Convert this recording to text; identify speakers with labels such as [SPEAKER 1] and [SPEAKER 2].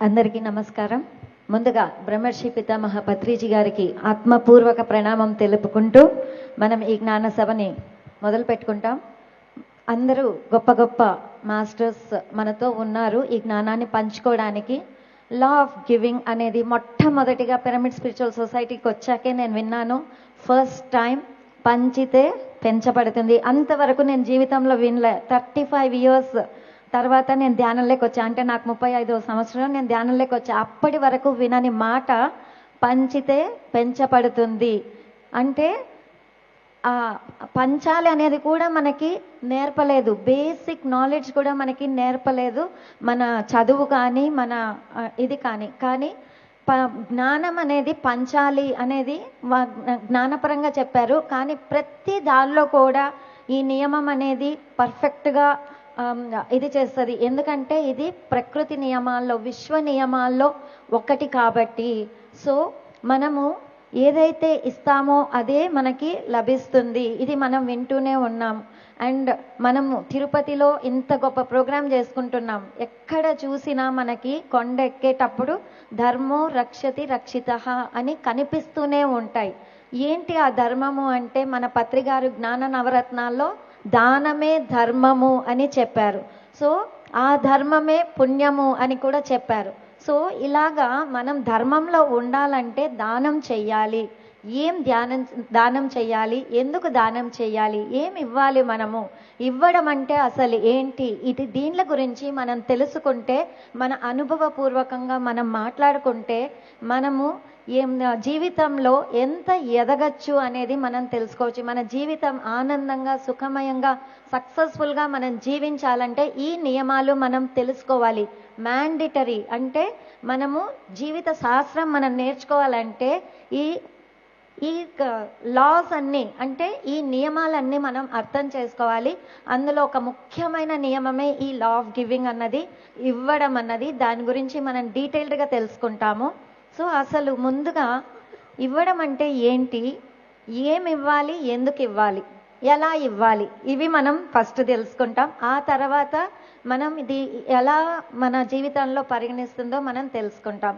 [SPEAKER 1] అందరికీ నమస్కారం. ముందుగా బ్రహ్మర్షి పితామహ పత్రిజీ గారికి ఆత్మపూర్వక ప్రణామం తెలుపుకుంటూ మనం ఈ జ్ఞాన సభని మొదలు పెట్టుకుంటాం. అందరూ గొప్ప గొప్ప మాస్టర్స్ మనతో ఉన్నారు ఈ జ్ఞానాన్ని పంచుకోవడానికి. లా ఆఫ్ గివింగ్ అనేది మొట్టమొదటిగా పిరమిడ్ స్పిరిచువల్ సొసైటీకి వచ్చాకే నేను విన్నాను. ఫస్ట్ టైం పంచితే పెంచబడుతుంది. అంతవరకు నేను జీవితంలో వినలే. 35 years తర్వాత నేను ధ్యానంలోకి వచ్చా. అంటే నాకు 35వ సంవత్సరం నేను ధ్యానంలోకి వచ్చా. అప్పటి వరకు వినని మాట పంచితే పెంచబడుతుంది. అంటే పంచాలి అనేది కూడా మనకి నేర్పలేదు. బేసిక్ నాలెడ్జ్ కూడా మనకి నేర్పలేదు మన చదువు కానీ మన ఇది కానీ జ్ఞానం అనేది పంచాలి అనేది జ్ఞానపరంగా చెప్పారు. కానీ ప్రతి దానిలో కూడా ఈ నియమం అనేది పర్ఫెక్ట్గా ఇది చేస్తుంది. ఎందుకంటే ఇది ప్రకృతి నియమాల్లో విశ్వ నియమాల్లో ఒకటి కాబట్టి. సో మనము ఏదైతే ఇస్తామో అదే మనకి లభిస్తుంది. ఇది మనం వింటూనే ఉన్నాం. అండ్ మనము తిరుపతిలో ఇంత గొప్ప ప్రోగ్రాం చేసుకుంటున్నాం. ఎక్కడ చూసినా మనకి కొండ ఎక్కేటప్పుడు ధర్మో రక్షతి రక్షితః అని కనిపిస్తూనే ఉంటాయి. ఏంటి ఆ ధర్మము అంటే మన పత్రిగారు జ్ఞాన నవరత్నాల్లో దానమే ధర్మము అని చెప్పారు. సో ఆ ధర్మమే పుణ్యము అని కూడా చెప్పారు. సో ఇలాగా మనం ధర్మంలో ఉండాలంటే దానం చెయ్యాలి. ఏం దానం చెయ్యాలి, ఎందుకు దానం చెయ్యాలి, ఏం ఇవ్వాలి, మనము ఇవ్వడం అంటే అసలు ఏంటి, ఇది దీనిల గురించి మనం తెలుసుకుంటే, మన అనుభవపూర్వకంగా మనం మాట్లాడుకుంటే మనము జీవితంలో ఎంత ఎదగచ్చు అనేది మనం తెలుసుకోవచ్చు. మన జీవితం ఆనందంగా సుఖమయంగా సక్సెస్ఫుల్గా మనం జీవించాలంటే ఈ నియమాలు మనం తెలుసుకోవాలి. మ్యాండిటరీ అంటే మనము జీవిత శాస్త్రం మనం నేర్చుకోవాలంటే ఈ లాస్ అన్నీ అంటే ఈ నియమాలన్నీ మనం అర్థం చేసుకోవాలి. అందులో ఒక ముఖ్యమైన నియమమే ఈ లా ఆఫ్ గివింగ్ అన్నది, ఇవ్వడం అన్నది. దాని గురించి మనం డీటెయిల్డ్గా తెలుసుకుంటాము. సో అసలు ముందుగా ఇవ్వడం అంటే ఏంటి, ఏమి ఇవ్వాలి, ఎందుకు ఇవ్వాలి, ఎలా ఇవ్వాలి, ఇవి మనం ఫస్ట్ తెలుసుకుంటాం. ఆ తర్వాత మనం ఇది ఎలా మన జీవితంలో పరిగణిస్తుందో మనం తెలుసుకుంటాం.